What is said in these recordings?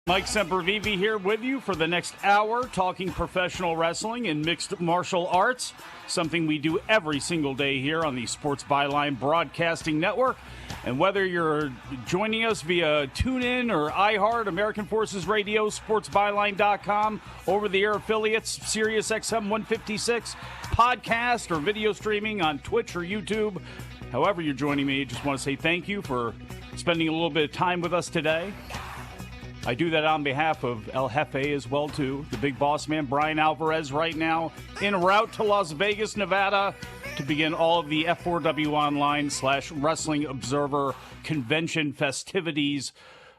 Mike Sempervive here with you for the next hour, talking professional wrestling and mixed martial arts, something we do every single day here on the Sports Byline Broadcasting Network. And whether you're joining us via TuneIn or iHeart, American Forces Radio, sportsbyline.com, over-the-air affiliates, SiriusXM 156, podcast or video streaming on Twitch or YouTube, however you're joining me, I just want to say thank you for spending a little bit of time with us today. I do that on behalf of El Jefe as well, too. The big boss man, Brian Alvarez, right now en route to Las Vegas, Nevada, to begin all of the F4W Online / Wrestling Observer convention festivities,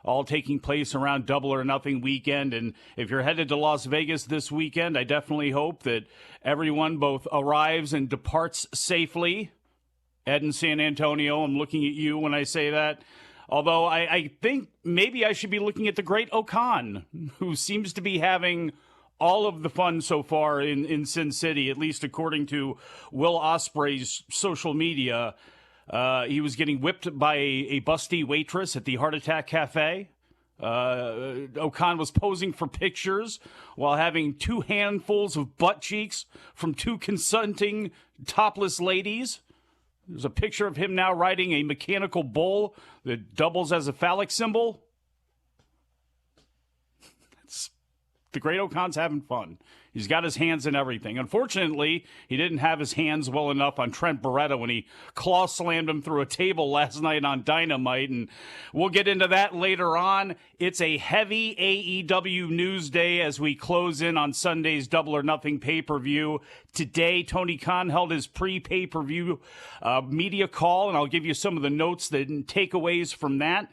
all taking place around Double or Nothing weekend. And if you're headed to Las Vegas this weekend, I definitely hope that everyone both arrives and departs safely. Ed in San Antonio, I'm looking at you when I say that. Although I think maybe I should be looking at the great Okan, who seems to be having all of the fun so far in Sin City, at least according to Will Ospreay's social media. He was getting whipped by a busty waitress at the Heart Attack Cafe. Okan was posing for pictures while having 2 handfuls of butt cheeks from 2 consenting topless ladies. There's a picture of him now riding a mechanical bull that doubles as a phallic symbol. The great Okan's having fun. He's got his hands in everything. Unfortunately, he didn't have his hands well enough on Trent Beretta when he claw slammed him through a table last night on Dynamite, and we'll get into that later on. It's a heavy AEW news day as we close in on Sunday's Double or Nothing pay-per-view. Today, Tony Khan held his pre-pay-per-view media call, and I'll give you some of the notes and takeaways from that.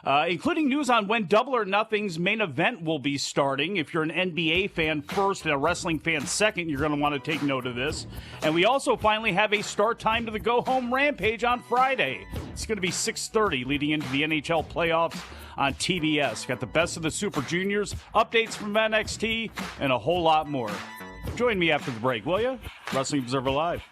Including news on when Double or Nothing's main event will be starting. If you're an NBA fan first and a wrestling fan second, you're going to want to take note of this. And we also finally have a start time to the Go Home Rampage on Friday. It's going to be 6:30 leading into the NHL playoffs on TBS. Got the best of the Super Juniors, updates from NXT, and a whole lot more. Join me after the break, will you? Wrestling Observer Live.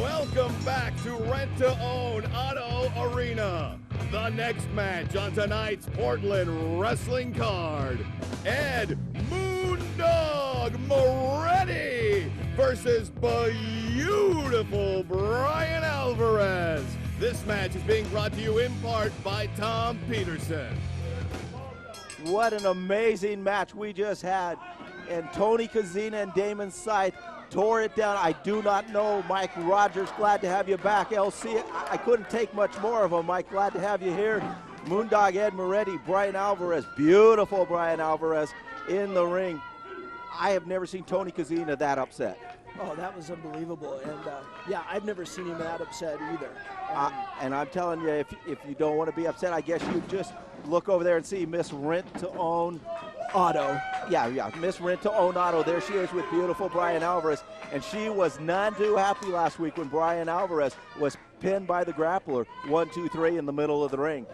Welcome back to Rent to Own Auto Arena. The next match on tonight's Portland wrestling card. Ed Moondog Moretti versus beautiful Brian Alvarez. This match is being brought to you in part by Tom Peterson. What an amazing match we just had. And Tony Kozina and Damon Scythe tore it down. I do not know. Mike Rogers, glad to have you back. LC, I couldn't take much more of them. Mike, glad to have you here. Moondog Ed Moretti, Brian Alvarez, beautiful Brian Alvarez in the ring. I have never seen Tony Kozina that upset. Oh, that was unbelievable. And, yeah, I've never seen him that upset either. And I'm telling you, if you don't want to be upset, I guess you just look over there and see Miss Rent to Own Auto. Yeah, Miss Rent to Own Auto. There she is with beautiful Brian Alvarez. And she was none too happy last week when Brian Alvarez was pinned by the grappler, 1, 2, 3 in the middle of the ring.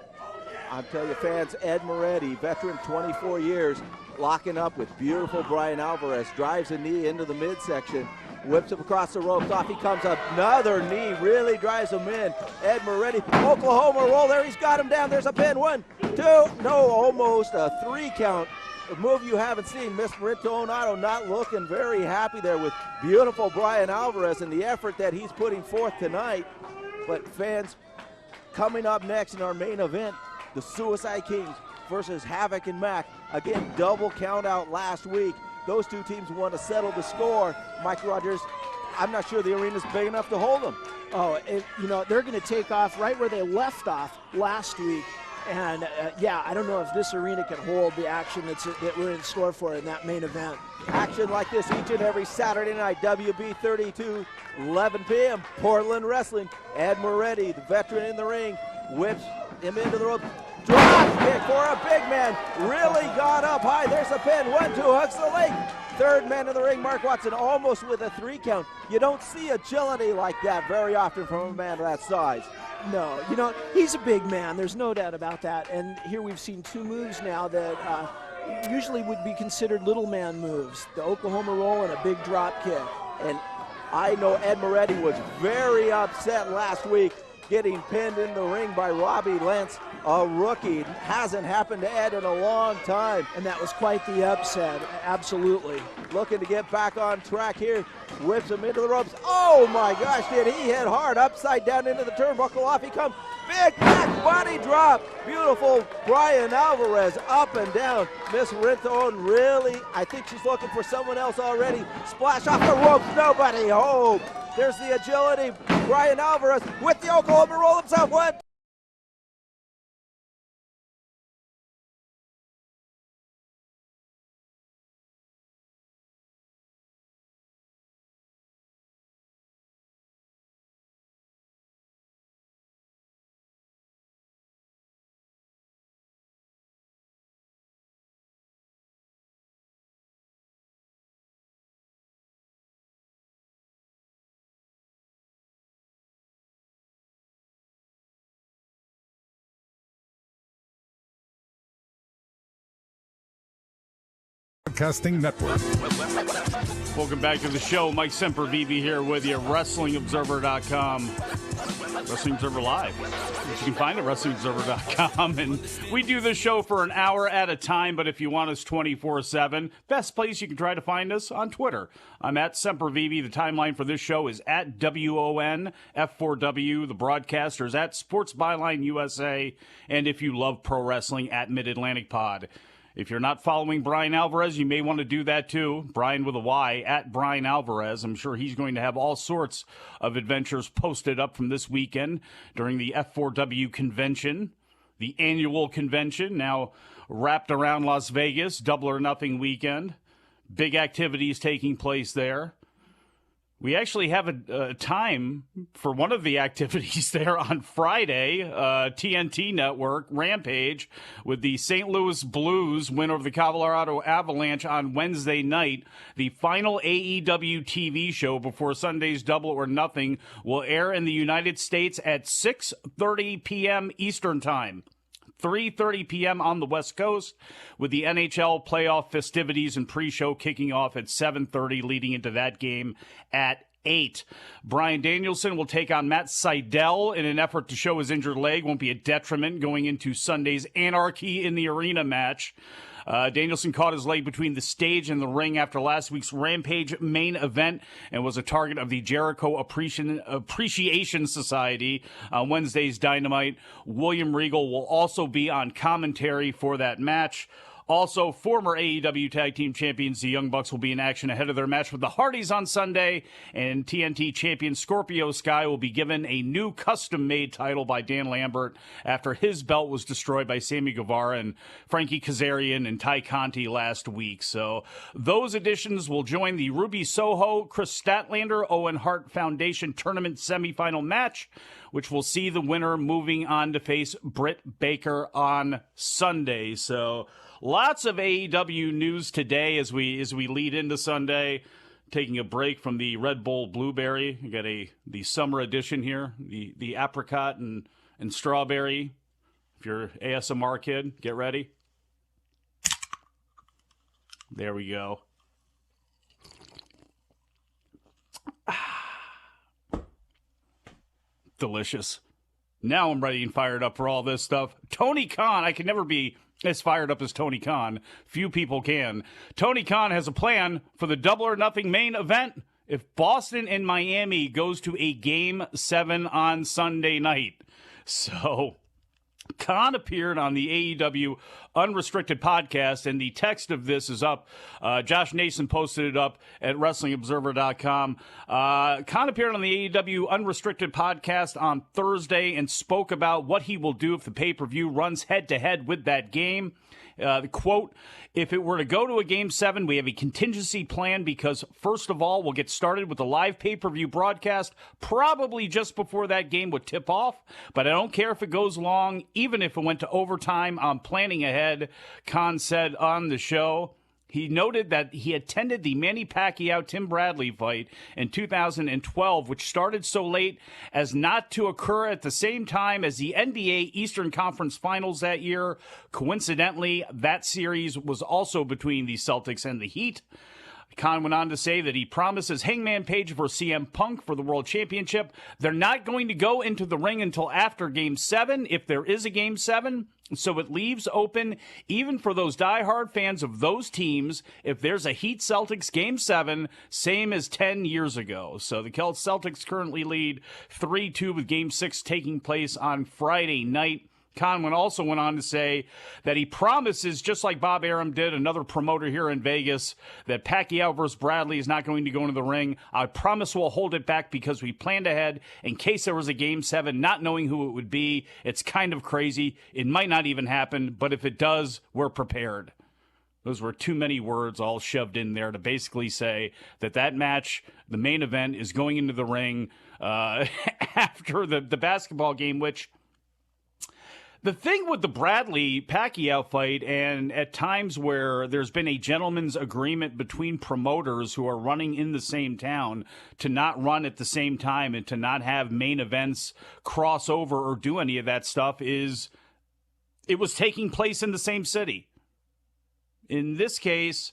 I'm telling you, fans, Ed Moretti, veteran 24 years, locking up with beautiful Brian Alvarez, drives a knee into the midsection. whips him across the ropes. Off he comes. Another knee really drives him in. Ed Moretti, Oklahoma roll there. He's got him down. There's a pin. 1, 2. No, almost a 3 count. A move you haven't seen. Mr. Rintonato not looking very happy there with beautiful Brian Alvarez and the effort that he's putting forth tonight. But fans, coming up next in our main event, the Suicide Kings versus Havoc and Mac. Again, double count out last week. Those two teams want to settle the score. Mike Rogers, I'm not sure the arena's big enough to hold them. Oh, they're going to take off right where they left off last week. And, I don't know if this arena can hold the action that we're in store for in that main event. Action like this each and every Saturday night, WB 32, 11 p.m., Portland Wrestling. Ed Moretti, the veteran in the ring, whips him into the rope. Drop kick for a big man. Really got up high. There's a pin. 1, 2, hooks the leg. Third man in the ring, Mark Watson, almost with a 3 count. You don't see agility like that very often from a man of that size. No, he's a big man. There's no doubt about that. And here we've seen 2 moves now that usually would be considered little man moves. The Oklahoma roll and a big drop kick. And I know Ed Moretti was very upset last week getting pinned in the ring by Robbie Lentz, a rookie. Hasn't happened to Ed in a long time. And that was quite the upset, absolutely. Looking to get back on track here. Whips him into the ropes. Oh my gosh, did he hit hard upside down into the turnbuckle. Off he comes. Big back body drop. Beautiful Brian Alvarez up and down. Miss Rinthone really, I think she's looking for someone else already. Splash off the ropes. Nobody home. There's the agility. Brian Alvarez with the Oklahoma roll himself. 1, Broadcasting Network. Welcome back to the show. Mike Sempervive here with you, WrestlingObserver.com. Wrestling Observer Live, which you can find at WrestlingObserver.com. And we do this show for an hour at a time, but if you want us 24/7, best place you can try to find us on Twitter. I'm at Sempervive. The timeline for this show is at WONF4W. The broadcaster is at Sports Byline USA. And if you love pro wrestling, at Mid-Atlantic Pod. If you're not following Brian Alvarez, you may want to do that too. Brian with a Y, at Brian Alvarez. I'm sure he's going to have all sorts of adventures posted up from this weekend during the F4W convention, the annual convention, now wrapped around Las Vegas, Double or Nothing weekend. Big activities taking place there. We actually have a time for one of the activities there on Friday, TNT Network, Rampage, with the St. Louis Blues win over the Colorado Avalanche on Wednesday night. The final AEW TV show before Sunday's Double or Nothing will air in the United States at 6:30 p.m. Eastern Time. 3:30 p.m. on the West Coast, with the NHL playoff festivities and pre-show kicking off at 7:30, leading into that game at 8. Bryan Danielson will take on Matt Sydal in an effort to show his injured leg won't be a detriment going into Sunday's Anarchy in the Arena match. Danielson caught his leg between the stage and the ring after last week's Rampage main event and was a target of the Jericho Appreciation Society on Wednesday's Dynamite. William Regal will also be on commentary for that match. Also, former AEW Tag Team Champions, the Young Bucks, will be in action ahead of their match with the Hardys on Sunday, and TNT Champion Scorpio Sky will be given a new custom-made title by Dan Lambert after his belt was destroyed by Sammy Guevara and Frankie Kazarian and Ty Conti last week. So those additions will join the Ruby Soho, Chris Statlander, Owen Hart Foundation Tournament semifinal match, which will see the winner moving on to face Britt Baker on Sunday. So lots of AEW news today as we lead into Sunday. Taking a break from the Red Bull Blueberry. You got the summer edition here, the apricot and strawberry. If you're an ASMR kid, get ready. There we go. delicious. Now I'm ready and fired up for all this stuff. Tony Khan, I can never be as fired up as Tony Khan. Few people can. Tony Khan has a plan for the Double or Nothing main event if Boston and Miami goes to a Game 7 on Sunday night. So Khan appeared on the AEW Unrestricted podcast, and the text of this is up. Josh Nason posted it up at WrestlingObserver.com. Khan appeared on the AEW Unrestricted podcast on Thursday and spoke about what he will do if the pay-per-view runs head-to-head with that game. The quote, if it were to go to a Game 7, we have a contingency plan because, first of all, we'll get started with the live pay-per-view broadcast probably just before that game would tip off. But I don't care if it goes long, even if it went to overtime, I'm planning ahead, Khan said on the show. He noted that he attended the Manny Pacquiao-Tim Bradley fight in 2012, which started so late as not to occur at the same time as the NBA Eastern Conference Finals that year. Coincidentally, that series was also between the Celtics and the Heat. Khan went on to say that he promises Hangman Page for CM Punk for the World Championship. They're not going to go into the ring until after Game 7, if there is a Game 7. So it leaves open, even for those diehard fans of those teams, if there's a Heat Celtics Game 7, same as 10 years ago. So the Celtics currently lead 3-2 with Game 6 taking place on Friday night. Khan also went on to say that he promises, just like Bob Arum did, another promoter here in Vegas, that Pacquiao versus Bradley is not going to go into the ring. I promise we'll hold it back because we planned ahead in case there was a Game 7, not knowing who it would be. It's kind of crazy. It might not even happen, but if it does, we're prepared. Those were too many words all shoved in there to basically say that that match, the main event, is going into the ring after the basketball game, which... The thing with the Bradley-Pacquiao fight, and at times where there's been a gentleman's agreement between promoters who are running in the same town to not run at the same time and to not have main events cross over or do any of that stuff, is it was taking place in the same city. In this case,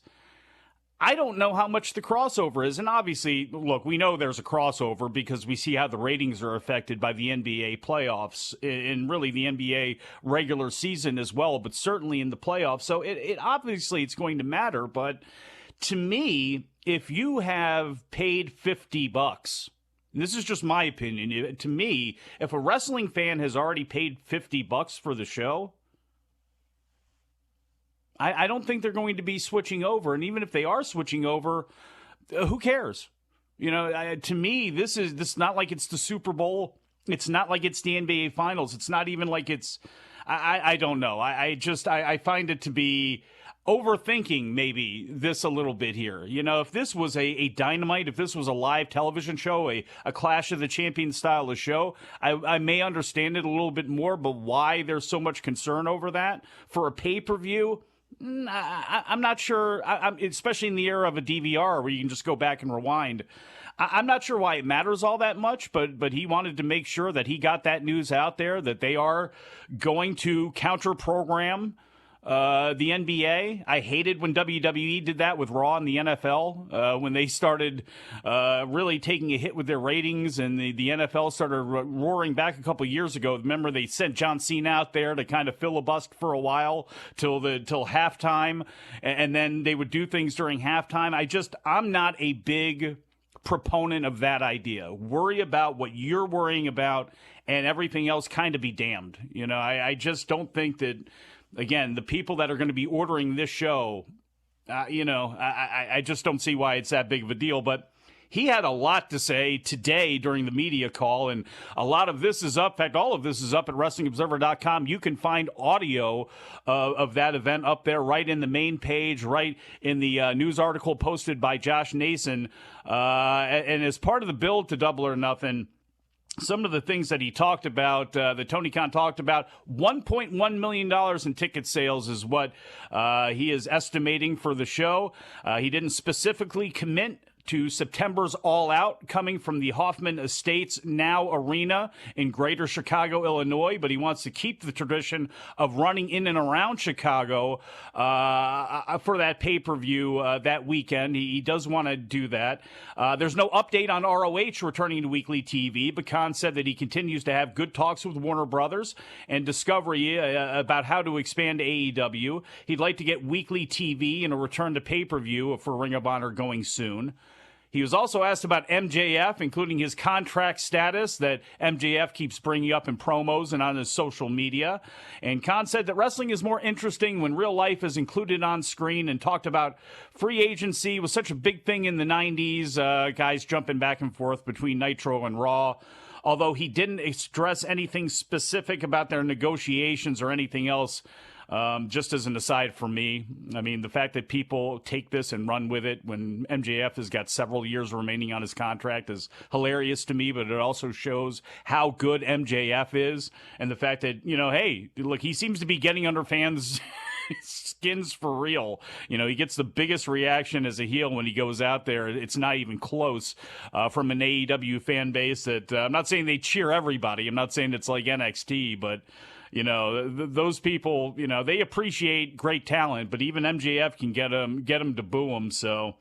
I don't know how much the crossover is. And obviously, look, we know there's a crossover because we see how the ratings are affected by the NBA playoffs and really the NBA regular season as well, but certainly in the playoffs. So it obviously it's going to matter. But to me, if you have paid $50, and this is just my opinion, to me, if a wrestling fan has already paid $50 for the show, I don't think they're going to be switching over. And even if they are switching over, who cares? You know, to me, this is not like it's the Super Bowl. It's not like it's the NBA Finals. It's not even like it's, I don't know. I find it to be overthinking maybe this a little bit here. You know, if this was a Dynamite, if this was a live television show, a Clash of the Champions style of show, I may understand it a little bit more, but why there's so much concern over that for a pay-per-view, I'm not sure, especially in the era of a DVR where you can just go back and rewind. I'm not sure why it matters all that much, but he wanted to make sure that he got that news out there, that they are going to counter-program the NBA. I hated when WWE did that with Raw and the NFL, when they started really taking a hit with their ratings, and the NFL started roaring back a couple years ago. Remember, they sent John Cena out there to kind of filibust for a while till halftime, and then they would do things during halftime. I'm not a big proponent of that idea. Worry about what you're worrying about, and everything else kind of be damned. You know, I just don't think that. Again, the people that are going to be ordering this show, I just don't see why it's that big of a deal. But he had a lot to say today during the media call, and a lot of this is up. In fact, all of this is up at WrestlingObserver.com. You can find audio of that event up there right in the main page, right in the news article posted by Josh Nason. And as part of the build to Double or Nothing, some of the things that he talked about, that Tony Khan talked about, $1.1 million in ticket sales is what he is estimating for the show. He didn't specifically commit to September's All Out coming from the Hoffman Estates Now Arena in Greater Chicago, Illinois, but he wants to keep the tradition of running in and around Chicago for that pay-per-view that weekend. He does want to do that. There's no update on ROH returning to weekly TV, but Khan said that he continues to have good talks with Warner Brothers and Discovery about how to expand AEW. He'd like to get weekly TV and a return to pay-per-view for Ring of Honor going soon. He was also asked about MJF, including his contract status that MJF keeps bringing up in promos and on his social media. And Khan said that wrestling is more interesting when real life is included on screen, and talked about free agency was such a big thing in the 90s, guys jumping back and forth between Nitro and Raw. Although he didn't express anything specific about their negotiations or anything else. Just as an aside for me, I mean, the fact that people take this and run with it when MJF has got several years remaining on his contract is hilarious to me, but it also shows how good MJF is, and the fact that, hey, look, he seems to be getting under fans' skins for real. He gets the biggest reaction as a heel when he goes out there. It's not even close from an AEW fan base that I'm not saying they cheer everybody. I'm not saying it's like NXT, but those people, they appreciate great talent, but even MJF can get them to boo him. So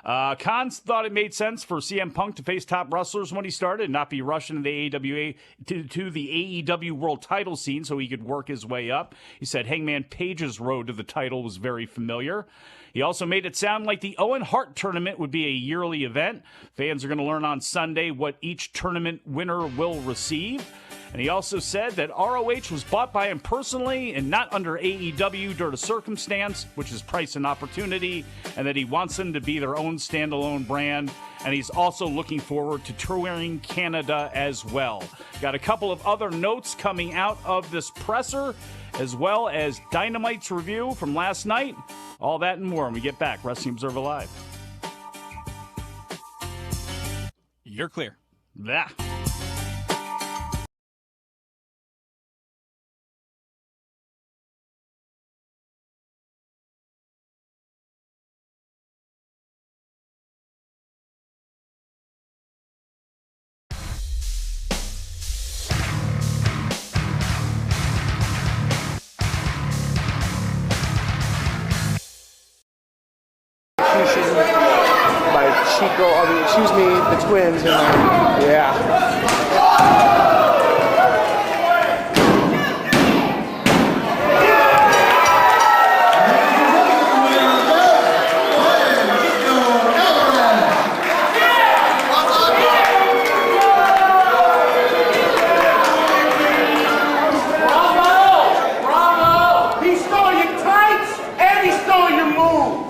Khan thought it made sense for CM Punk to face top wrestlers when he started and not be rushed into the AEW to the AEW world title scene so he could work his way up. He said Hangman Page's road to the title was very familiar. He also made it sound like the Owen Hart tournament would be a yearly event. Fans are going to learn on Sunday what each tournament winner will receive. And he also said that ROH was bought by him personally and not under AEW due to circumstance, which is price and opportunity, and that he wants them to be their own standalone brand. And he's also looking forward to touring Canada as well. Got a couple of other notes coming out of this presser, as well as Dynamite's review from last night. All that and more when we get back. Wrestling Observer Live. You're clear. Yeah. Excuse me, the twins, and yeah. Bravo! He stole your tights and he stole your move.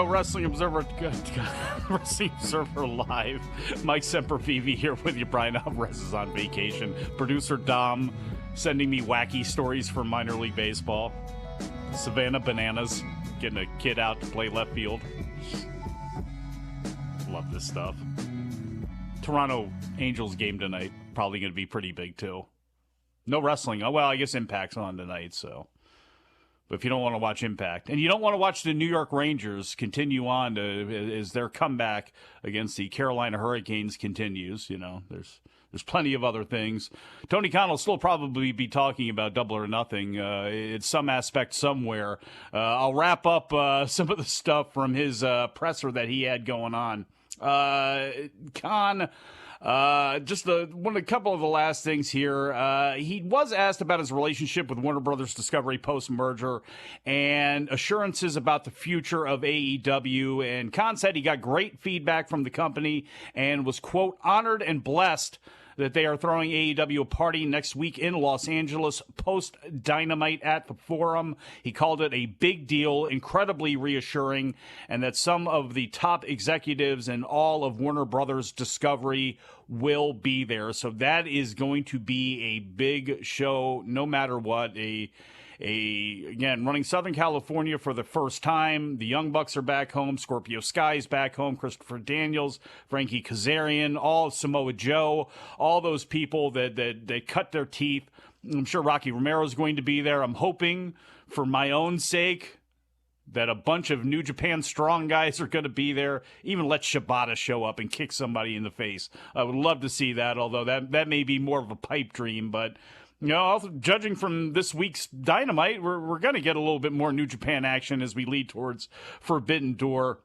Wrestling Observer Wrestling Observer Live. Mike Sempervive here with you. Brian Alvarez is on vacation. Producer Dom sending me wacky stories from minor league baseball. Savannah Bananas getting a kid out to play left field. Love this stuff. Toronto Angels game tonight. Probably going to be pretty big too. No wrestling. Oh, well, I guess Impact's on tonight, so. But if you don't want to watch Impact, and you don't want to watch the New York Rangers continue on as their comeback against the Carolina Hurricanes continues, there's plenty of other things. Tony Khan will still probably be talking about Double or Nothing in some aspect somewhere. I'll wrap up some of the stuff from his presser that he had going on. Khan... just a couple of the last things here. He was asked about his relationship with Warner Brothers Discovery post-merger and assurances about the future of AEW. And Khan said he got great feedback from the company and was, quote, honored and blessed that they are throwing AEW a party next week in Los Angeles post-Dynamite at the Forum. He called it a big deal, incredibly reassuring, and that some of the top executives and all of Warner Brothers Discovery will be there. So that is going to be a big show no matter what. Again, running Southern California for the first time. The Young Bucks are back home. Scorpio Sky's back home. Christopher Daniels, Frankie Kazarian, all Samoa Joe, all those people that cut their teeth. I'm sure Rocky Romero is going to be there. I'm hoping, for my own sake, that a bunch of New Japan Strong guys are going to be there. Even let Shibata show up and kick somebody in the face. I would love to see that, although that may be more of a pipe dream, but... also judging from this week's Dynamite, we're going to get a little bit more New Japan action as we lead towards Forbidden Door.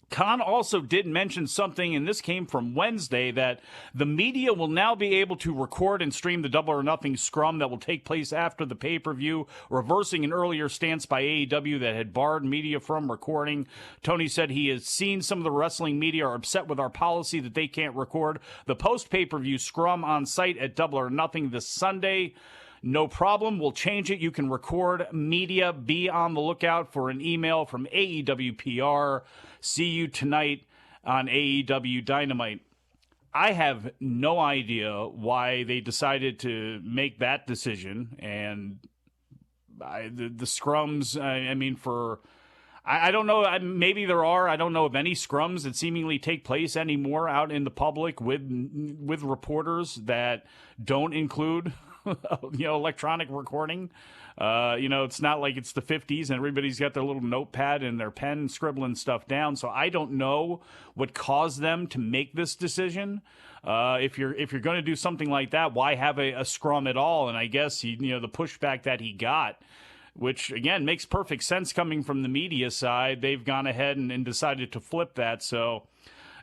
Khan also did mention something, and this came from Wednesday, that the media will now be able to record and stream the Double or Nothing scrum that will take place after the pay-per-view, reversing an earlier stance by AEW that had barred media from recording. Tony said he has seen some of the wrestling media are upset with our policy that they can't record the post-pay-per-view scrum on site at Double or Nothing this Sunday. No problem. We'll change it. You can record media. Be on the lookout for an email from AEW PR. See you tonight on AEW Dynamite. I have no idea why they decided to make that decision. And the scrums, I don't know. Maybe there are. I don't know of any scrums that seemingly take place anymore out in the public with reporters that don't include electronic recording. It's not like it's the 50s and everybody's got their little notepad and their pen scribbling stuff down. So I don't know what caused them to make this decision. If you're going to do something like that, why have a scrum at all? And I guess the pushback that he got, which again makes perfect sense coming from the media side, they've gone ahead and decided to flip that. So.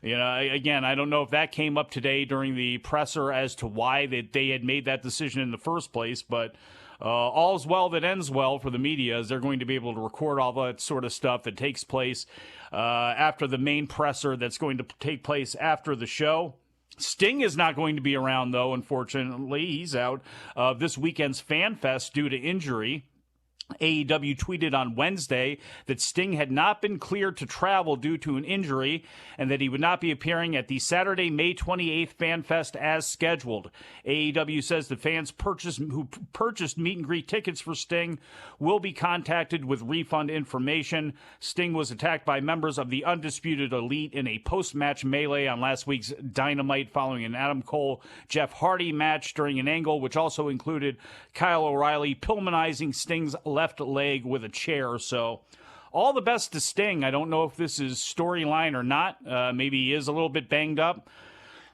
Again, I don't know if that came up today during the presser as to why they had made that decision in the first place, but all's well that ends well for the media, as they're going to be able to record all that sort of stuff that takes place after the main presser that's going to take place after the show. Sting is not going to be around, though, unfortunately. He's out of this weekend's Fan Fest due to injury. AEW tweeted on Wednesday that Sting had not been cleared to travel due to an injury and that he would not be appearing at the Saturday, May 28th Fan Fest as scheduled. AEW says the fans who purchased meet and greet tickets for Sting will be contacted with refund information. Sting was attacked by members of the Undisputed Elite in a post-match melee on last week's Dynamite following an Adam Cole-Jeff Hardy match during an angle which also included Kyle O'Reilly Pillmanizing Sting's left leg with a chair. So all the best to Sting. I don't know if this is storyline or not. Maybe he is a little bit banged up.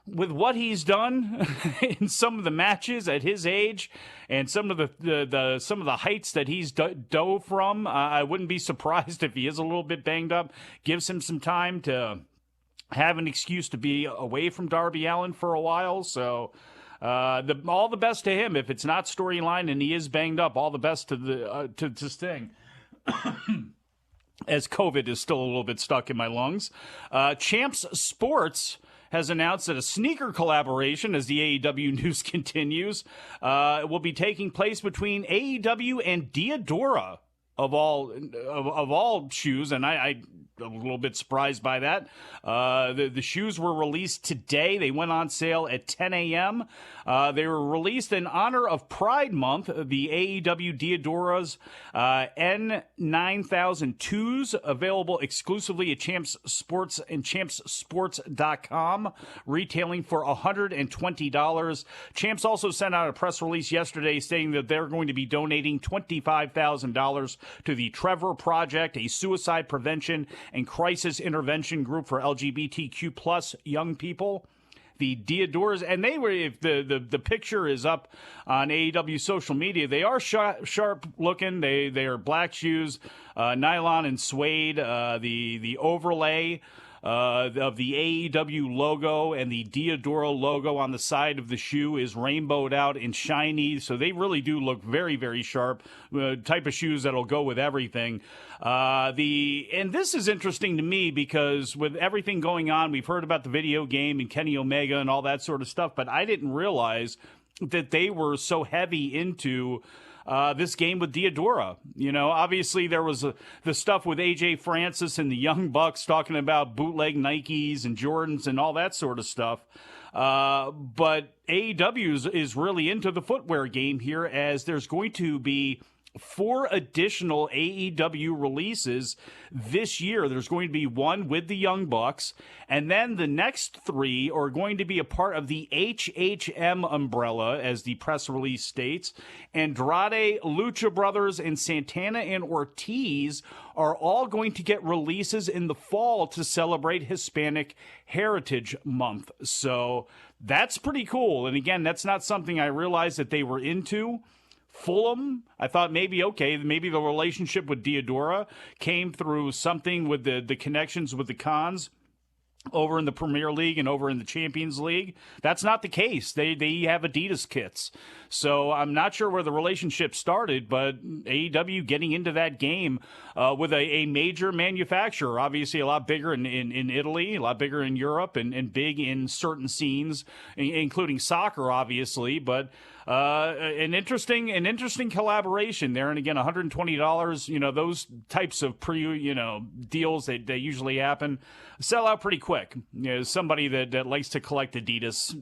With what he's done in some of the matches at his age and some of the heights that he's dove from, I wouldn't be surprised if he is a little bit banged up. Gives him some time to have an excuse to be away from Darby Allin for a while. So all the best to him. If it's not storyline and he is banged up, all the best to Sting. As COVID is still a little bit stuck in my lungs. Champs Sports has announced that a sneaker collaboration, as the AEW news continues, will be taking place between AEW and Diadora of all shoes. And I a little bit surprised by that. The shoes were released today. They went on sale at 10 a.m. They were released in honor of Pride Month. The AEW Diodoras N9002s, available exclusively at Champs Sports and champssports.com, retailing for $120. Champs also sent out a press release yesterday saying that they're going to be donating $25,000 to the Trevor Project, a suicide prevention and crisis intervention group for LGBTQ plus young people. The Diodoras, and they were, if the picture is up on AEW social media, they are sharp looking. They are black shoes, nylon and suede. The overlay of the AEW logo and the Diodora logo on the side of the shoe is rainbowed out and shiny, so they really do look very, very sharp. Type of shoes that'll go with everything. And this is interesting to me because with everything going on, we've heard about the video game and Kenny Omega and all that sort of stuff, but I didn't realize that they were so heavy into this game with Diodora. You know, obviously there was the stuff with AJ Francis and the Young Bucks talking about bootleg Nikes and Jordans and all that sort of stuff. But AEW is really into the footwear game here, as there's going to be 4 additional AEW releases this year. There's going to be one with the Young Bucks, and then the next 3 are going to be a part of the HHM umbrella, as the press release states. Andrade, Lucha Brothers, and Santana and Ortiz are all going to get releases in the fall to celebrate Hispanic Heritage Month. So that's pretty cool. And again, that's not something I realized that they were into. Fulham, I thought maybe the relationship with Diodora came through something with the connections with the Khans over in the Premier League and over in the Champions League. That's not the case. They have Adidas kits. So I'm not sure where the relationship started, but AEW getting into that game with a major manufacturer, obviously a lot bigger in Italy, a lot bigger in Europe, and big in certain scenes, including soccer, obviously, but an interesting collaboration there. And again, $120, you know, those types of deals that usually happen sell out pretty quick. You know, somebody that likes to collect Adidas,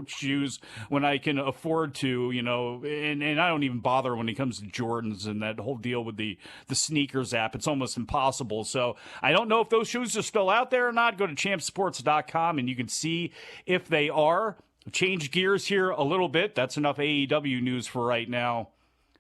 shoes when I can afford to, and I don't even bother when it comes to Jordans and that whole deal with the sneakers app. It's almost impossible. So I don't know if those shoes are still out there or not. Go to champsports.com and you can see if they are. Change gears here a little bit. That's enough AEW news for right now.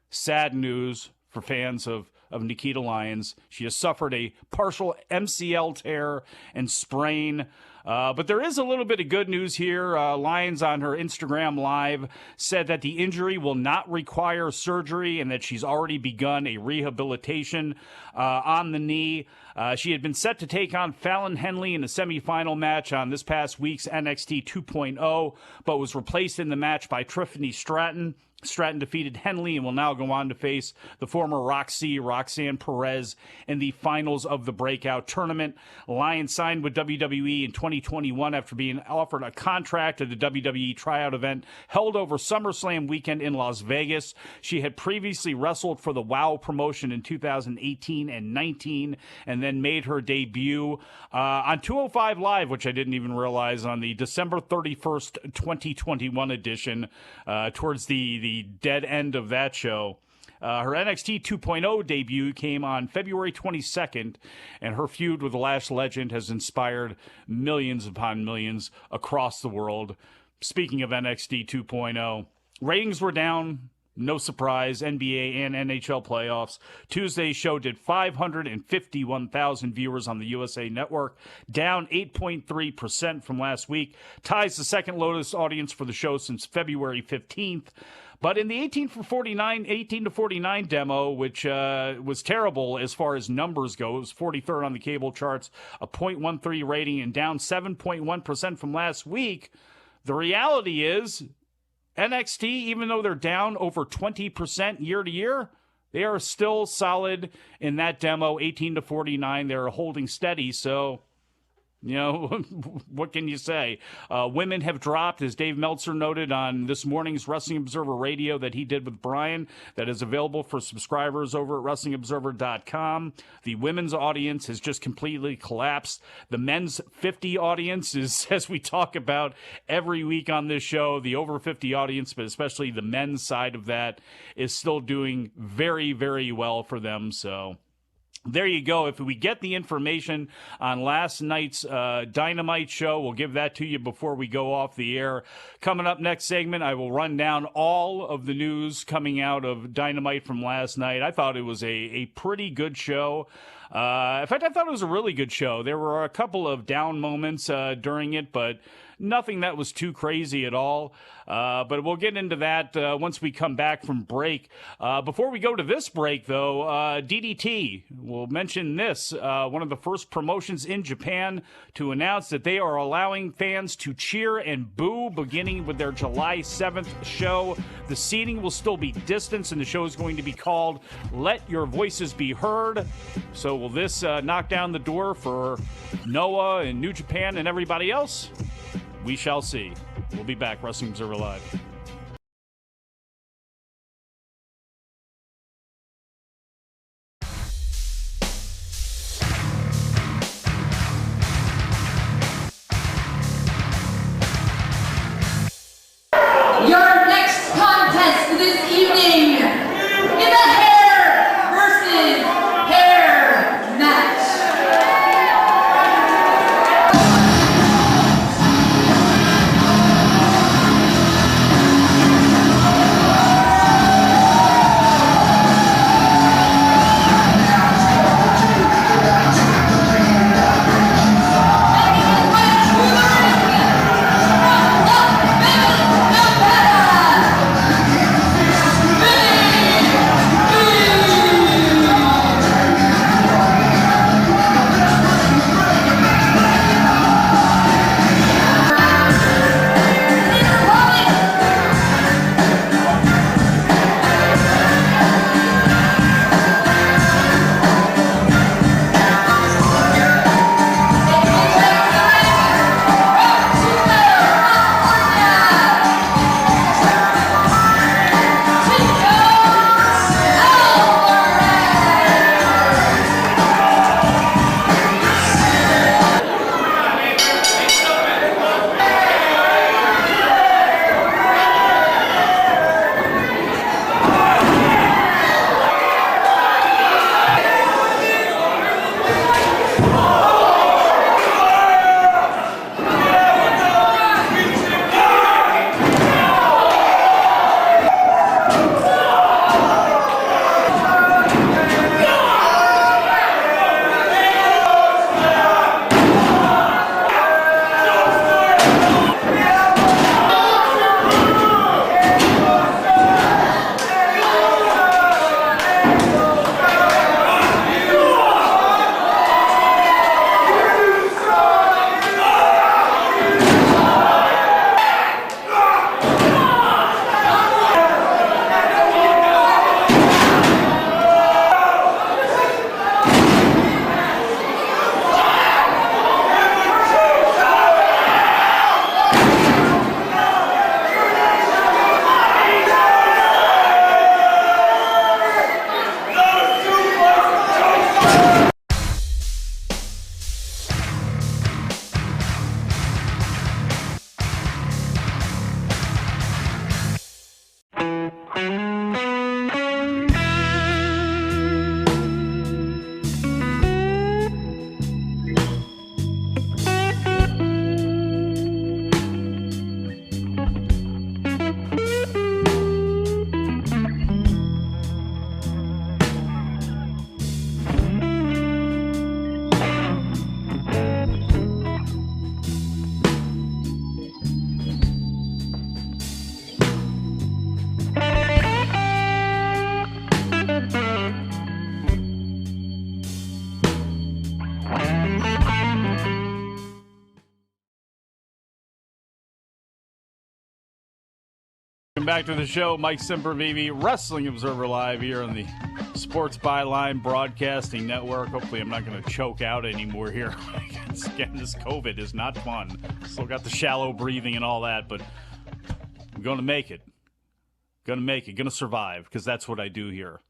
Sad news for fans of Nikita Lyons. She has suffered a partial MCL tear and sprain. But there is a little bit of good news here. Lyons on her Instagram Live said that the injury will not require surgery and that she's already begun a rehabilitation on the knee. She had been set to take on Fallon Henley in a semifinal match on this past week's NXT 2.0, but was replaced in the match by Tiffany Stratton. Stratton defeated Henley and will now go on to face the former Roxanne Perez in the finals of the Breakout Tournament. Lyons signed with WWE in 2021 after being offered a contract at the WWE tryout event held over SummerSlam weekend in Las Vegas. She had previously wrestled for the WOW promotion in 2018 and 19 and then made her debut on 205 Live, which I didn't even realize, on the December 31st, 2021 edition, towards the dead end of that show. Her NXT 2.0 debut came on February 22nd, and her feud with the Lash Legend has inspired millions upon millions across the world. Speaking of NXT 2.0, ratings were down. No surprise, NBA and NHL playoffs. Tuesday's show did 551,000 viewers on the USA Network, down 8.3% from last week. Ties the second lowest audience for the show since February 15th. But in the 18 to 49 demo, which was terrible as far as numbers go, it was 43rd on the cable charts, a .13 rating, and down 7.1% from last week. The reality is, NXT, even though they're down over 20% year to year, they are still solid in that demo, 18 to 49. They're holding steady. So You know, what can you say? Women have dropped, as Dave Meltzer noted on this morning's Wrestling Observer Radio that he did with Brian, that is available for subscribers over at WrestlingObserver.com. The women's audience has just completely collapsed. The men's 50 audience is, as we talk about every week on this show, the over 50 audience, but especially the men's side of that, is still doing very, very well for them. So there you go. If we get the information on last night's Dynamite show, we'll give that to you before we go off the air. Coming up next segment, I will run down all of the news coming out of Dynamite from last night. I thought it was a pretty good show. In fact, I thought it was a really good show. There were a couple of down moments during it, but nothing that was too crazy at all. But we'll get into that once we come back from break. Before we go to this break, though, DDT, we'll mention this, one of the first promotions in Japan to announce that they are allowing fans to cheer and boo beginning with their July 7th show. The seating will still be distanced, and the show is going to be called Let Your Voices Be Heard. So will this knock down the door for Noah and New Japan and everybody else? We shall see. We'll be back. Wrestling Observer Live. Your next contest this evening is a hair versus hair match. Welcome back to the show. Mike Sempervive, Wrestling Observer Live here on the Sports Byline Broadcasting Network. Hopefully I'm not going to choke out anymore here. Again, this COVID is not fun. Still got the shallow breathing and all that, but I'm going to make it. Going to survive, because that's what I do here.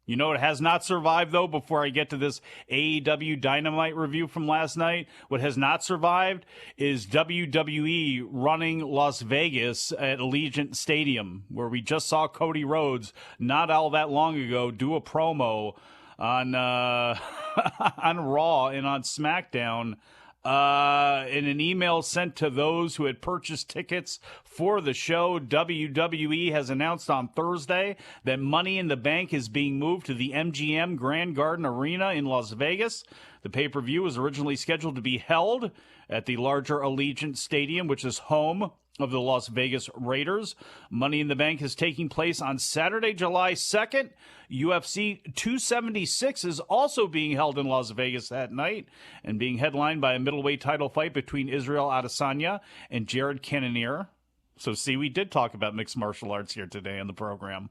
You know what has not survived, though, before I get to this AEW Dynamite review from last night? What has not survived is WWE running Las Vegas at Allegiant Stadium, where we just saw Cody Rhodes not all that long ago do a promo on on Raw and on SmackDown. In an email sent to those who had purchased tickets for the show, WWE has announced on Thursday that Money in the Bank is being moved to the MGM Grand Garden Arena in Las Vegas. The pay-per-view was originally scheduled to be held at the larger Allegiant Stadium, which is home of the Las Vegas Raiders. Money in the Bank is taking place on Saturday, July 2nd. UFC 276 is also being held in Las Vegas that night and being headlined by a middleweight title fight between Israel Adesanya and Jared Cannonier. So see, we did talk about mixed martial arts here today on the program.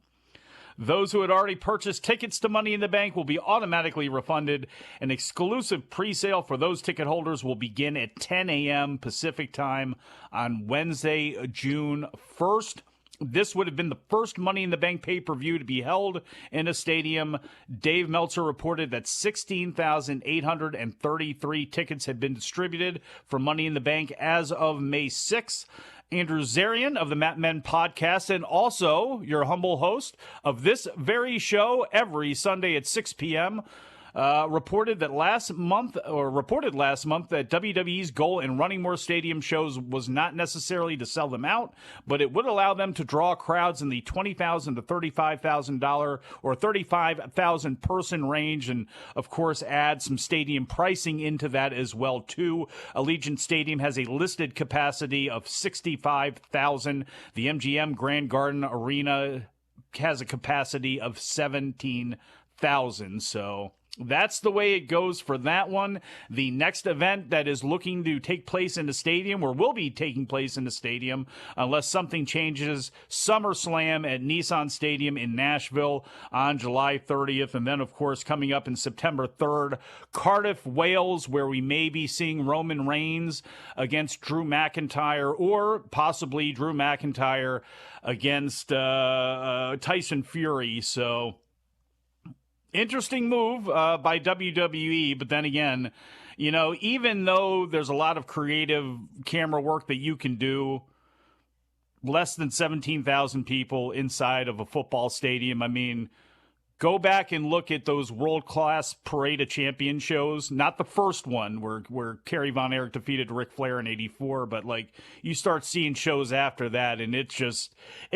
Those who had already purchased tickets to Money in the Bank will be automatically refunded. An exclusive pre-sale for those ticket holders will begin at 10 a.m. Pacific time on Wednesday, June 1st. This would have been the first Money in the Bank pay-per-view to be held in a stadium. Dave Meltzer reported that 16,833 tickets had been distributed for Money in the Bank as of May 6th. Andrew Zarian of the Mat Men podcast, and also your humble host of this very show every Sunday at 6 p.m., reported last month that WWE's goal in running more stadium shows was not necessarily to sell them out, but it would allow them to draw crowds in the $20,000 to $35,000 or 35,000 person range, and of course add some stadium pricing into that as well too. Allegiant Stadium has a listed capacity of 65,000. The MGM Grand Garden Arena has a capacity of 17,000. So that's the way it goes for that one. The next event that is looking to take place in the stadium, or will be taking place in the stadium, unless something changes, SummerSlam at Nissan Stadium in Nashville on July 30th. And then, of course, coming up in September 3rd, Cardiff, Wales, where we may be seeing Roman Reigns against Drew McIntyre, or possibly Drew McIntyre against Tyson Fury. So interesting move by WWE, but then again, you know, even though there's a lot of creative camera work that you can do, less than 17,000 people inside of a football stadium. I mean, go back and look at those world-class Parade of Champions shows. Not the first one where Kerry Von Erich defeated Ric Flair in '84, but like you start seeing shows after that, and it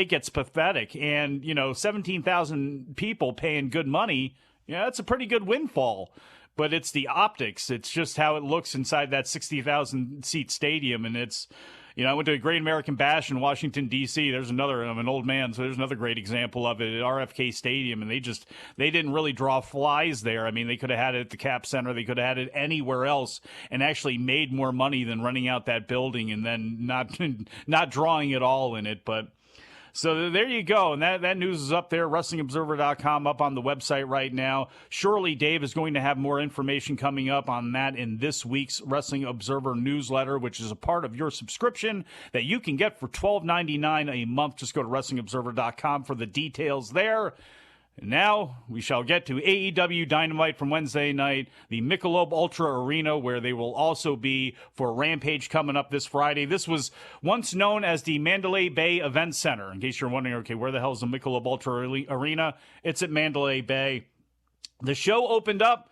gets pathetic. And, you know, 17,000 people paying good money, yeah, that's a pretty good windfall. But it's the optics. It's just how it looks inside that 60,000 seat stadium. And it's, you know, I went to a Great American Bash in Washington, D.C. There's another, I'm an old man, so there's another great example of it at RFK Stadium. And they didn't really draw flies there. I mean, they could have had it at the Cap Center. They could have had it anywhere else and actually made more money than running out that building and then not drawing it all in it. But so there you go. And that news is up there, WrestlingObserver.com, up on the website right now. Surely Dave is going to have more information coming up on that in this week's Wrestling Observer newsletter, which is a part of your subscription that you can get for $12.99 a month. Just go to WrestlingObserver.com for the details there. Now we shall get to AEW Dynamite from Wednesday night, the Michelob Ultra Arena, where they will also be for Rampage coming up this Friday. This was once known as the Mandalay Bay Event Center. In case you're wondering, okay, where the hell is the Michelob Ultra Arena? It's at Mandalay Bay. The show opened up,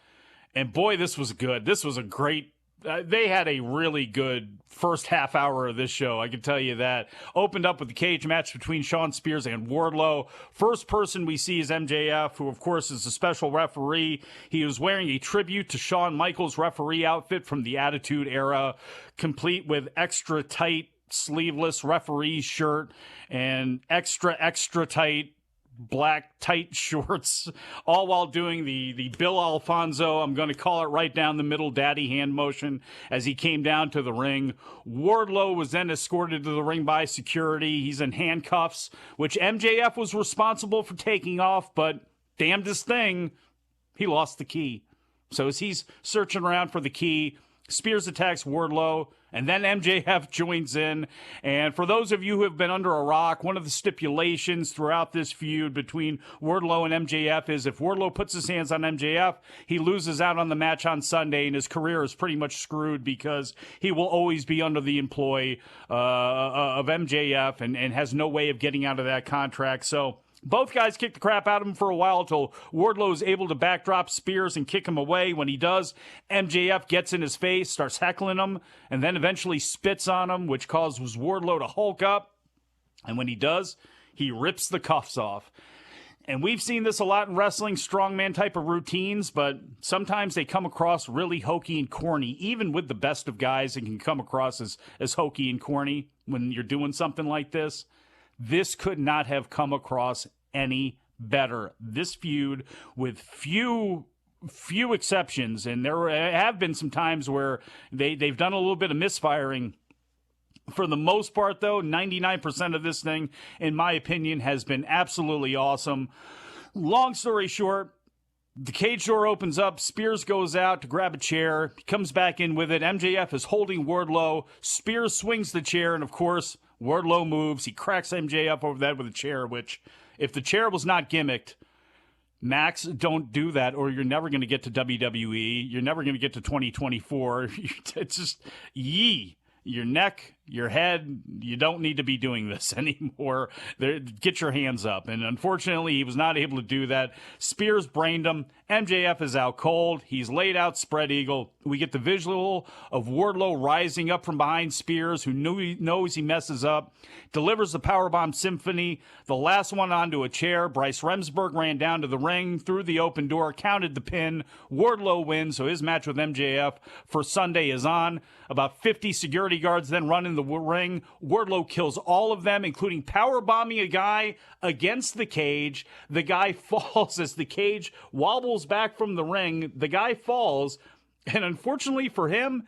and boy, this was good. This was a great they had a really good first half hour of this show, I can tell you that. Opened up with the cage match between Shawn Spears and Wardlow. First person we see is MJF, who, of course, is a special referee. He was wearing a tribute to Shawn Michaels' referee outfit from the Attitude Era, complete with extra tight sleeveless referee shirt and extra tight black tight shorts, all while doing the Bill Alfonso, I'm going to call it right down the middle, daddy hand motion as he came down to the ring. Wardlow was then escorted to the ring by security. He's in handcuffs, which MJF was responsible for taking off, but damnedest thing, he lost the key. So as he's searching around for the key, Spears attacks Wardlow, and then MJF joins in. And for those of you who have been under a rock, one of the stipulations throughout this feud between Wardlow and MJF is if Wardlow puts his hands on MJF, he loses out on the match on Sunday, and his career is pretty much screwed because he will always be under the employ of MJF and has no way of getting out of that contract. So both guys kick the crap out of him for a while until Wardlow is able to backdrop Spears and kick him away. When he does, MJF gets in his face, starts heckling him, and then eventually spits on him, which causes Wardlow to hulk up. And when he does, he rips the cuffs off. And we've seen this a lot in wrestling, strongman type of routines, but sometimes they come across really hokey and corny. Even with the best of guys, it can come across as hokey and corny when you're doing something like this. This could not have come across any better. This feud, with few exceptions, and there have been some times where they've done a little bit of misfiring. For the most part, though, 99% of this thing, in my opinion, has been absolutely awesome. Long story short, the cage door opens up. Spears goes out to grab a chair. He comes back in with it. MJF is holding Wardlow. Spears swings the chair, and of course, Wardlow moves. He cracks MJF over the head with a chair, which, if the chair was not gimmicked, Max, don't do that, or you're never going to get to WWE. You're never going to get to 2024. It's just, your neck, your head, you don't need to be doing this anymore. Get your hands up. And unfortunately, he was not able to do that. Spears brained him. MJF is out cold. He's laid out spread eagle. We get the visual of Wardlow rising up from behind Spears, who knows he messes up, delivers the powerbomb symphony, the last one onto a chair. Bryce Remsburg ran down to the ring, through the open door, counted the pin. Wardlow wins, so his match with MJF for Sunday is on. About 50 security guards then run in the ring. Wardlow kills all of them, including powerbombing a guy against the cage. The guy falls as the cage wobbles back from the ring. The guy falls, and unfortunately for him,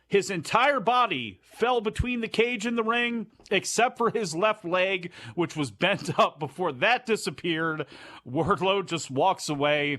his entire body fell between the cage and the ring, except for his left leg, which was bent up. Before that disappeared, Wardlow just walks away.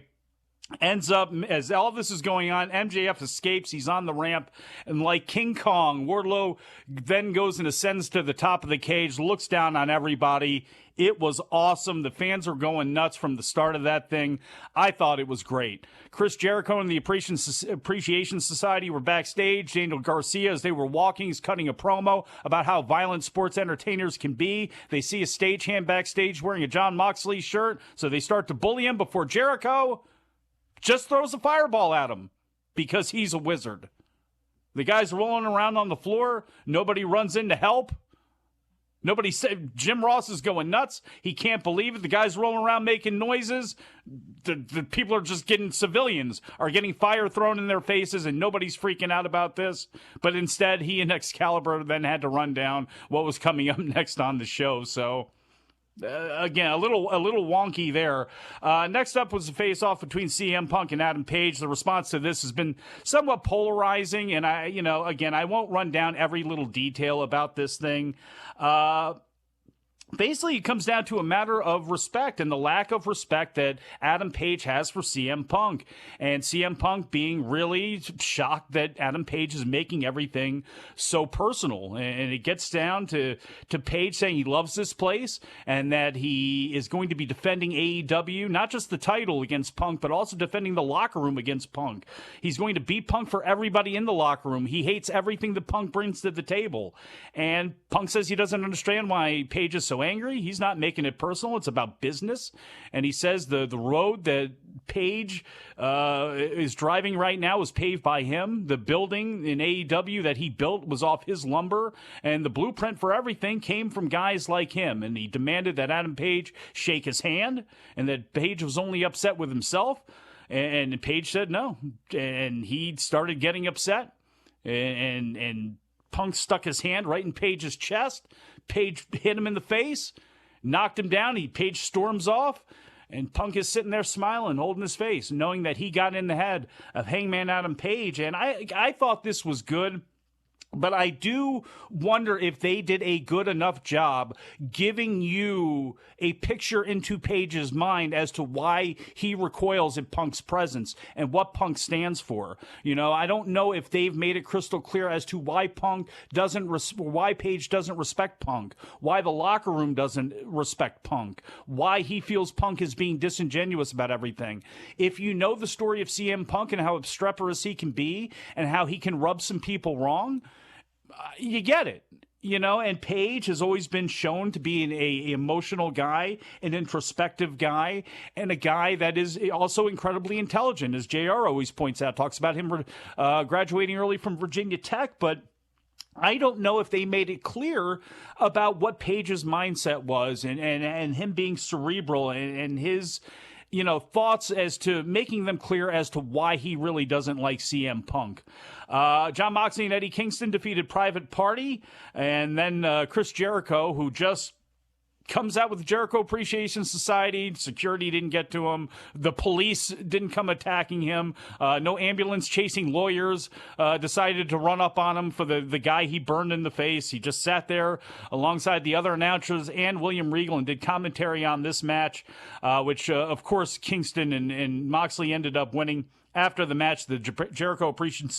Ends up, as all this is going on, MJF escapes. He's on the ramp, and like King Kong, Wardlow then goes and ascends to the top of the cage, looks down on everybody. It was awesome. The fans were going nuts from the start of that thing. I thought it was great. Chris Jericho and the Appreciation Society were backstage. Daniel Garcia, as they were walking, is cutting a promo about how violent sports entertainers can be. They see a stagehand backstage wearing a John Moxley shirt, so they start to bully him before Jericho just throws a fireball at him because he's a wizard. The guy's rolling around on the floor. Nobody runs in to help. Nobody said. Jim Ross is going nuts. He can't believe it. The guy's rolling around making noises. The people are just civilians are getting fire thrown in their faces, and nobody's freaking out about this. But instead, he and Excalibur then had to run down what was coming up next on the show. So, again, a little wonky there. Next up was a face-off between CM Punk and Adam Page. The response to this has been somewhat polarizing, and I won't run down every little detail about this thing. Basically, it comes down to a matter of respect and the lack of respect that Adam Page has for CM Punk. And CM Punk being really shocked that Adam Page is making everything so personal. And it gets down to Page saying he loves this place and that he is going to be defending AEW, not just the title against Punk, but also defending the locker room against Punk. He's going to beat Punk for everybody in the locker room. He hates everything that Punk brings to the table. And Punk says he doesn't understand why Page is so angry. He's not making it personal. It's about business. And he says the road that Page is driving right now is paved by him. The building in AEW that he built was off his lumber. And the blueprint for everything came from guys like him. And he demanded that Adam Page shake his hand and that Page was only upset with himself. And Page said no. And he started getting upset. And Punk stuck his hand right in Page's chest. Page hit him in the face. knocked him down. Page storms off, and Punk is sitting there smiling, holding his face, knowing that he got in the head of Hangman Adam Page. And I thought this was good. But I do wonder if they did a good enough job giving you a picture into Page's mind as to why he recoils at Punk's presence and what Punk stands for. You know, I don't know if they've made it crystal clear as to why why Page doesn't respect Punk, why the locker room doesn't respect Punk, why he feels Punk is being disingenuous about everything. If you know the story of CM Punk and how obstreperous he can be and how he can rub some people wrong, you get it, you know, and Paige has always been shown to be an emotional guy, an introspective guy, and a guy that is also incredibly intelligent, as JR always points out, talks about him graduating early from Virginia Tech, but I don't know if they made it clear about what Page's mindset was and him being cerebral and his, you know, thoughts as to making them clear as to why he really doesn't like CM Punk. John Moxley and Eddie Kingston defeated Private Party, and then Chris Jericho, who just comes out with Jericho Appreciation Society. Security didn't get to him. The police didn't come attacking him. No ambulance chasing lawyers decided to run up on him for the guy he burned in the face. He just sat there alongside the other announcers and William Regal and did commentary on this match, which, of course, Kingston and Moxley ended up winning. After the match, the Jericho Appreciation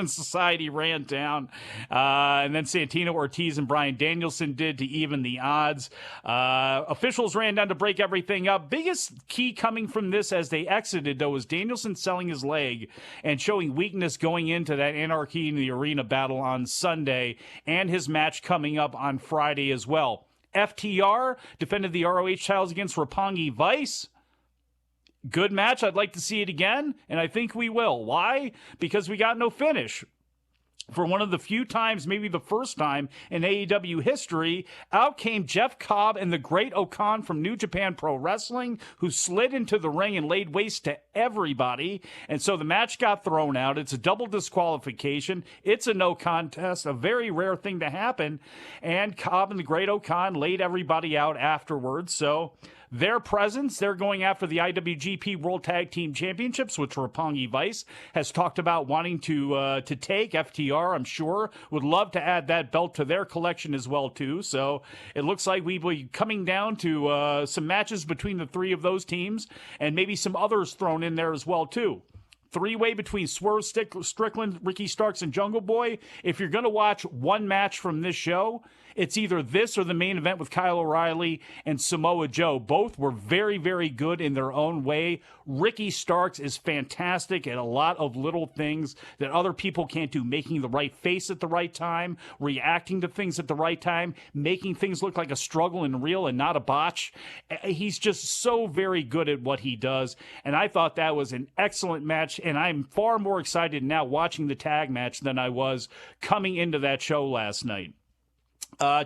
Society ran down. And then Santino Ortiz and Bryan Danielson did to even the odds. Officials ran down to break everything up. Biggest key coming from this as they exited, though, was Danielson selling his leg and showing weakness going into that Anarchy in the Arena battle on Sunday and his match coming up on Friday as well. FTR defended the ROH titles against Roppongi Vice. Good match. I'd like to see it again, and I think we will. Why? Because we got no finish. For one of the few times, maybe the first time in AEW history, out came Jeff Cobb and the Great Okan from New Japan Pro Wrestling, who slid into the ring and laid waste to everybody. And so the match got thrown out. It's a double disqualification. It's a no contest, a very rare thing to happen. And Cobb and the Great Okan laid everybody out afterwards. So their presence, they're going after the IWGP World Tag Team Championships, which Roppongi Vice has talked about wanting to take. FTR, I'm sure, would love to add that belt to their collection as well, too. So it looks like we will be coming down to some matches between the three of those teams and maybe some others thrown in there as well, too. Three-way between Swerve Strickland, Ricky Starks, and Jungle Boy. If you're going to watch one match from this show, it's either this or the main event with Kyle O'Reilly and Samoa Joe. Both were very, very good in their own way. Ricky Starks is fantastic at a lot of little things that other people can't do, making the right face at the right time, reacting to things at the right time, making things look like a struggle and real and not a botch. He's just so very good at what he does, and I thought that was an excellent match, and I'm far more excited now watching the tag match than I was coming into that show last night.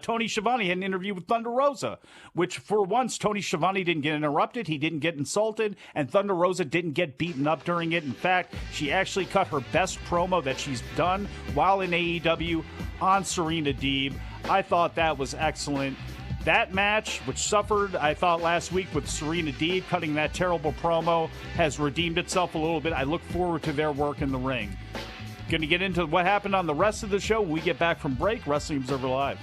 Tony Schiavone had an interview with Thunder Rosa, which for once Tony Schiavone didn't get interrupted, he didn't get insulted, and Thunder Rosa didn't get beaten up during it. In fact, she actually cut her best promo that she's done while in AEW on Serena Deeb. I thought that was excellent. That match, which suffered, I thought, last week with Serena Deeb cutting that terrible promo, has redeemed itself a little bit. I look forward to their work in the ring. Going to get into what happened on the rest of the show when we get back from break. Wrestling Observer Live.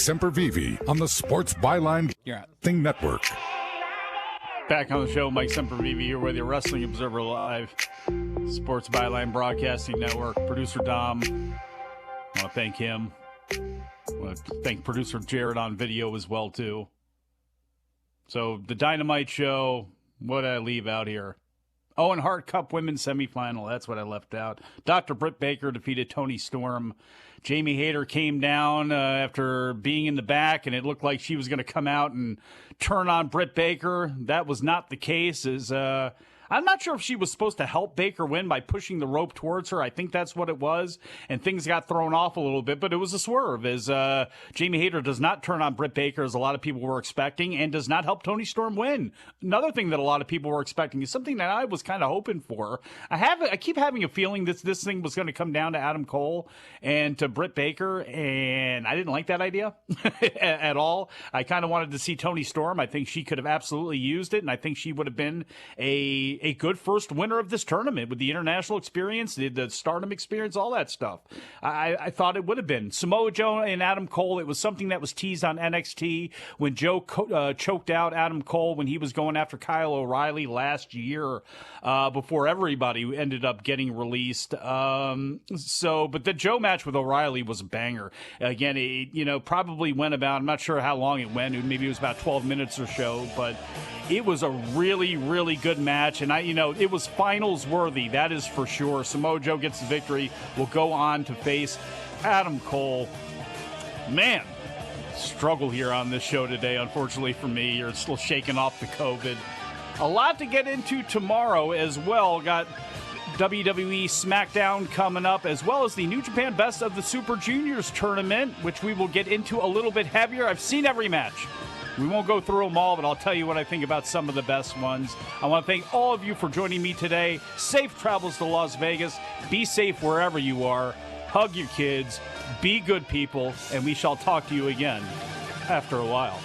Sempervive on the Sports Byline Thing Network. Back on the show, Mike Sempervive here with you, Wrestling Observer Live, Sports Byline Broadcasting Network. Producer Dom, I want to thank him. I want to thank producer Jared on video as well, too. So, the Dynamite show, what did I leave out here? Owen Hart Cup Women's Semifinal, that's what I left out. Dr. Britt Baker defeated Toni Storm. Jamie Hayter came down after being in the back, and it looked like she was going to come out and turn on Britt Baker. That was not the case. I'm not sure if she was supposed to help Baker win by pushing the rope towards her. I think that's what it was, and things got thrown off a little bit, but it was a swerve as Jamie Hayter does not turn on Britt Baker as a lot of people were expecting and does not help Toni Storm win. Another thing that a lot of people were expecting is something that I was kind of hoping for. I keep having a feeling that this thing was going to come down to Adam Cole and to Britt Baker, and I didn't like that idea at all. I kind of wanted to see Toni Storm. I think she could have absolutely used it, and I think she would have been a good first winner of this tournament with the international experience, the Stardom experience, all that stuff. I thought it would have been. Samoa Joe and Adam Cole, it was something that was teased on NXT when Joe choked out Adam Cole when he was going after Kyle O'Reilly last year before everybody ended up getting released. But the Joe match with O'Reilly was a banger. Again, it probably went about, I'm not sure how long it went, maybe it was about 12 minutes or so, but it was a really, really good match, and it was finals worthy, that is for sure. Samoa Joe gets the victory, will go on to face Adam Cole. Man, struggle here on this show today, unfortunately for me. You're still shaking off the COVID. A lot to get into tomorrow as well. Got WWE SmackDown coming up, as well as the New Japan Best of the Super Juniors tournament, which we will get into a little bit heavier. I've seen every match. We won't go through them all, but I'll tell you what I think about some of the best ones. I want to thank all of you for joining me today. Safe travels to Las Vegas. Be safe wherever you are. Hug your kids. Be good people. And we shall talk to you again after a while.